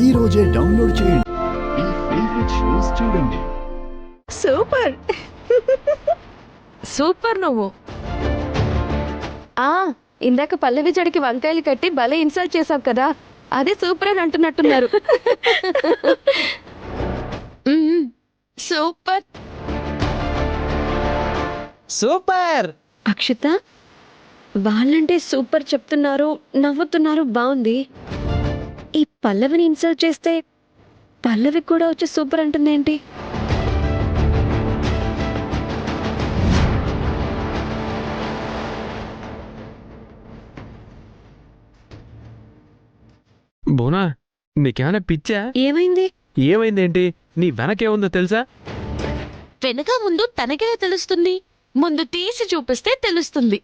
ఈ రోజే డౌన్లోడ్ చేయండి. మీ ఫేవరెట్ షోస్ చూడండి. సూపర్ సూపర్ నువ్వు. ఇందాక పల్లవి జడికి వంకాయలు కట్టి భలే ఇన్సల్ట్ చేసావు కదా, అదే సూపర్ అని అంటున్నట్టున్నారు. Super super. అక్షిత, వాళ్ళంటే సూపర్ చెప్తున్నారు, నవ్వుతున్నారు, బాగుంది. ఈ పల్లవిని ఇన్సల్ట్ చేస్తే పల్లవి కూడా వచ్చి సూపర్ అంటుందేంటి? బోనా, నీకేమైనా పిచ్చా? ఏమైంది? ఏమైందేంటి? నీ వెనకేముందో తెలుసా? వెనక ముందు తనకే తెలుస్తుంది, ముందు తీసి చూపిస్తే తెలుస్తుంది.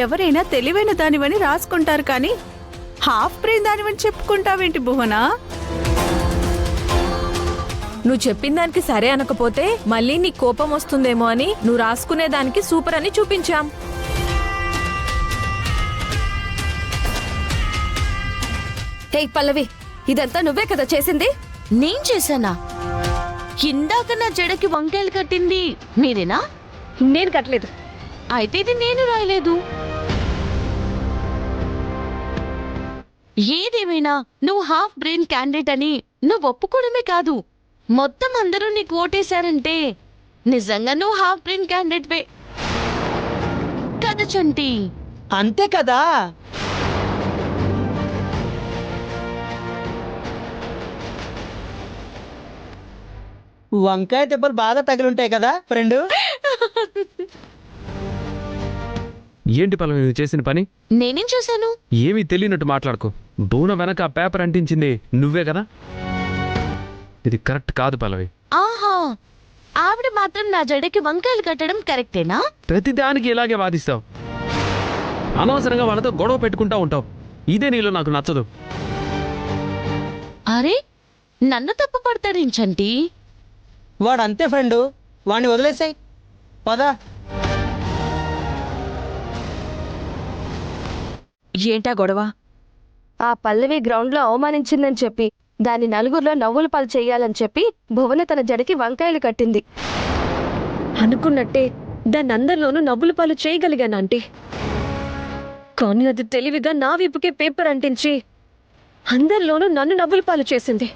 ఎవరైనా తెలివైన దానివని రాసుకుంటారు కానీ హాఫ్ బ్రెయిన్ దానివని చెప్పుకుంటావేంటి భువనా? నువ్వు చెప్పిన దానికి సరే అనకపోతే మళ్ళీ నీ కోపం వస్తుందేమో అని నువ్వు రాసుకునే దానికి సూపర్ అని చూపించాం. హే పల్లవి, ఇదంతా నువ్వే కదా చేసింది? నేను చేశానా? ఇందాక నా జడకి వంకాయలు కట్టింది మీరేనా? నేను కట్టలేదు. అయితే ఇది నేను రాయలేదు. ఏదేమైనా నువ్వు హాఫ్ బ్రెయిన్ క్యాండిడేట్ అని నువ్వు ఒప్పుకోవడమే కాదు, మొత్తం అందరూ నీకు ఓటేశారంటే నిజంగా నువ్వు హాఫ్ బ్రెయిన్ క్యాండిడేట్ వే కదా చంటి? అంతే కదా. వంకాయ దెబ్బలు బాగా తగిలుంటాయి కదా ఫ్రెండ్. ఏంటి పల్లవి నువ్వు చేసిన పని? నేనేం చూశాను? ఏమీ తెలియనట్టు మాట్లాడుకో. బోన వెనక ఆ పేపర్ అంటించింది నువ్వే కదా? ఇది కరెక్ట్ కాదు పల్లవి. ఆహా, ఆవిడ మాత్రం నా జడకి వంకాయలు కట్టడం కరెక్టేనా? ప్రతిదానికి ఇలాగే వాదిస్తావు. అనవసరంగా వాళ్ళతో గొడవ పెట్టుకుంటా ఉంటావు. ఇదే నీలో నాకు నచ్చదు. అరే, నన్ను తప్పు పడతాడేంచంటి? వాడు అంతే ఫ్రెండ్, వాడిని వదిలేసాయి పదా. ఏంటా గొడవ? ఆ పల్లవి గ్రౌండ్ లో అవమానించిందని చెప్పి దాన్ని నలుగురిలో నవ్వుల పాలు చేయాలని చెప్పి భువన తన జడకి వంకాయలు కట్టింది. అనుకున్నట్టే దాన్ని అందరిలోనూ నవ్వుల పాలు చేయగలిగాను కానీ అది తెలివిగా నా వీపుకే పేపర్ అంటించి అందరిలోనూ నన్ను నవ్వుల పాలు చేసింది.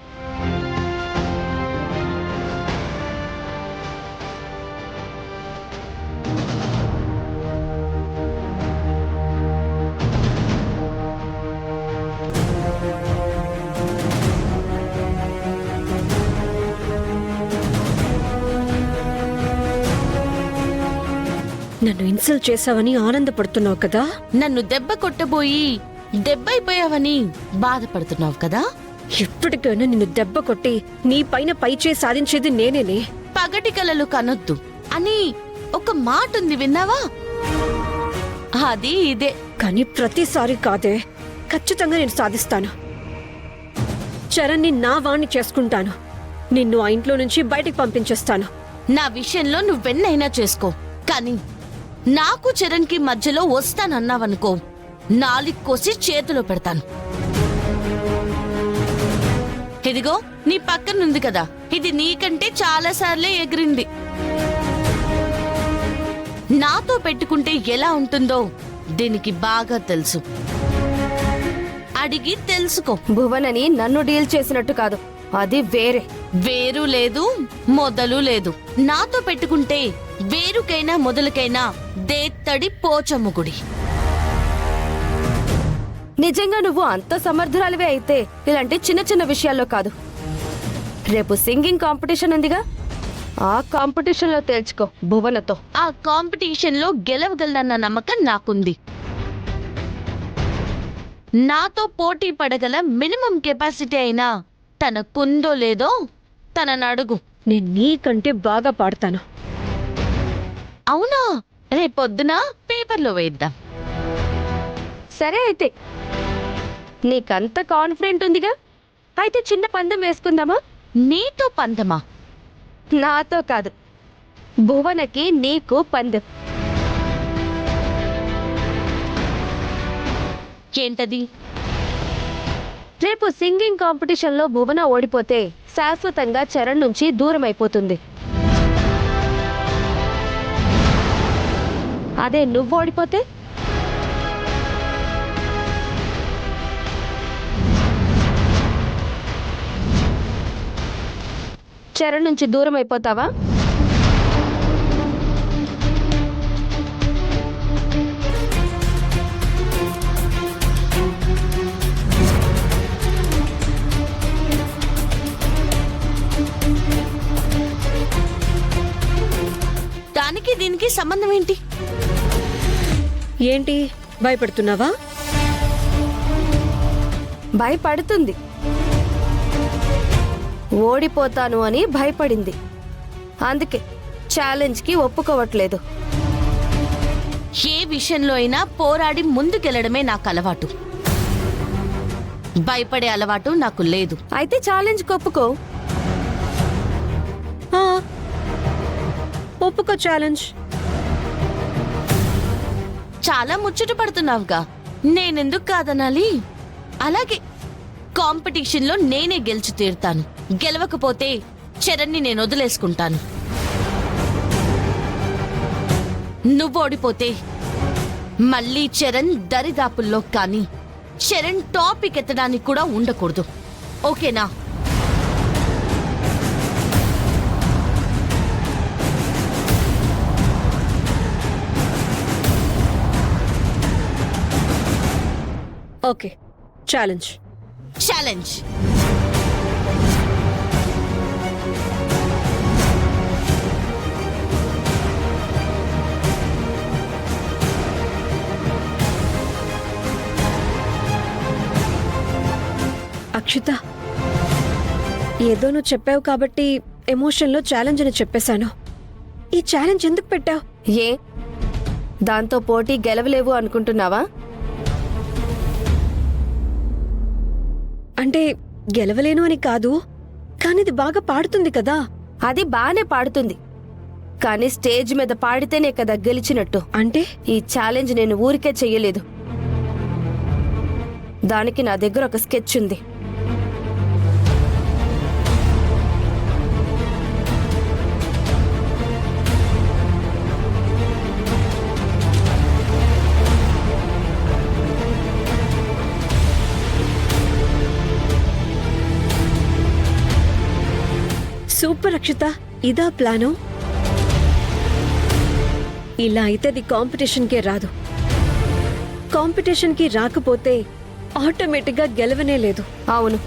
నన్ను ఇన్సల్ట్ చేశావని ఆనందపడుతున్నావు కదా? నన్ను దెబ్బ కొట్టబోయి దెబ్బైపోయావని బాధపడుతున్నావు కదా? ఎప్పటికైనా నిన్ను దెబ్బ కొట్టి నీ పైన పైచే సాధించేది నేనేనే. పగటి కలలు కనొద్దు అని ఒక మాట ఉంది, విన్నావా? అది ఇదే. కానీ ప్రతిసారి కాదే, ఖచ్చితంగా నేను సాధిస్తాను. చరణ్ని నా వాణ్ణి చేసుకుంటాను. నిన్ను ఆ ఇంట్లో నుంచి బయటికి పంపించేస్తాను. నా విషయంలో నువ్వెన్నైనా చేసుకో, కానీ నాకు చరణ్కి మధ్యలో వస్తానన్నావనుకో, నాలిక్ కోసి చేతిలో పెడతాను. ఇదిగో నీ పక్కనుంది కదా, ఇది నీకంటే చాలా సార్లే ఎగిరింది. నాతో పెట్టుకుంటే ఎలా ఉంటుందో దీనికి బాగా తెలుసు. అడిగి తెలుసుకో. భువనని నన్ను డీల్ చేసినట్టు కాదు, అది వేరే. వేరు లేదు, మొదలు లేదు. నాతో పెట్టుకుంటే వేరుకైనా మొదలుకైనా దేత్తడి పోచమ్ముగుడి. నిజంగా నువ్వు అంత సమర్థురాలివే అయితే ఇలాంటి చిన్న చిన్న విషయాల్లో కాదు. రేపు సింగింగ్ కాంపిటీషన్ ఉందిగా, ఆ కాంపిటీషన్లో తేల్చుకో భువనతో. ఆ కాంపిటీషన్లో గెలవగలనన్న నమ్మకం నాకుంది. నాతో పోటీ పడగల మినిమం కెపాసిటీ అయినా తనకుందో లేదో తనను అడుగు. నేను నీకంటే బాగా పాడతాను. అవునా? రేపొద్దున పేపర్లో వేద్దాం. సరే అయితే నీకంత కాన్ఫిడెంట్ ఉందిగా, అయితే చిన్న పందెం వేసుకుందామా? నీతో పందమా? నాతో కాదు, భువనకి నీకు పందెం. ఏంటది? రేపు సింగింగ్ కాంపిటీషన్లో భువన ఓడిపోతే శాశ్వతంగా చరణ్ నుంచి దూరం అయిపోతుంది. అదే నువ్వు ఓడిపోతే చరణ్ నుంచి దూరం అయిపోతావా? దానికి దీనికి సంబంధం ఏంటి? ఏంటి భయపడుతున్నావా? భయపడుతుంది. ఓడిపోతాను అని భయపడింది, అందుకే ఛాలెంజ్కి ఒప్పుకోవట్లేదు. ఏ విషయంలో అయినా పోరాడి ముందుకెళ్లడమే నాకు అలవాటు. భయపడే అలవాటు నాకు లేదు. అయితే ఛాలెంజ్కి ఒప్పుకో. ఆ, ఒప్పుకో ఛాలెంజ్. చాలా ముచ్చట పడుతున్నావుగా, నేనెందుకు కాదనాలి? అలాగే కాంపిటీషన్లో నేనే గెలిచి తీరుతాను. గెలవకపోతే చరణ్ని నేను వదిలేసుకుంటాను. నువ్వు ఓడిపోతే మళ్ళీ చరణ్ దరిదాపుల్లో కానీ చరణ్ టాపిక్ ఎత్తడానికి కూడా ఉండకూడదు. ఓకేనా? Okay, challenge. ఛాలెంజ్. అక్షిత, ఏదో నువ్వు చెప్పావు కాబట్టి ఎమోషన్లో ఛాలెంజ్ అని చెప్పేశాను. ఈ ఛాలెంజ్ ఎందుకు పెట్టావు? ఏ దాంతో పోటీ గెలవలేవు అనుకుంటున్నావా? అంటే గెలవలేను అని కాదు, కానీ ఇది బాగా పాడుతుంది కదా. అది బానే పాడుతుంది, కానీ స్టేజ్ మీద పాడితేనే కదా గెలిచినట్టు. అంటే ఈ ఛాలెంజ్ నేను ఊరికే చెయ్యలేదు, దానికి నా దగ్గర ఒక స్కెచ్ ఉంది. సూపర్ అక్షిత, ఇదా ప్లాను? ఇలా అయితే అది కాంపిటీషన్కే రాదు. కాంపిటీషన్కి రాకపోతే ఆటోమేటిక్గా గెలవనే లేదు. అవును,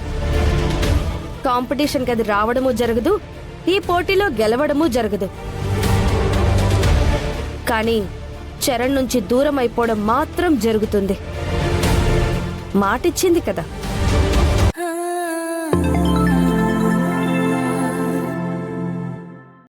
కాంపిటీషన్కి అది రావడము జరగదు, ఈ పోటీలో గెలవడము జరగదు. కానీ చరణ్ నుంచి దూరం అయిపోవడం మాత్రం జరుగుతుంది. మాటిచ్చింది కదా.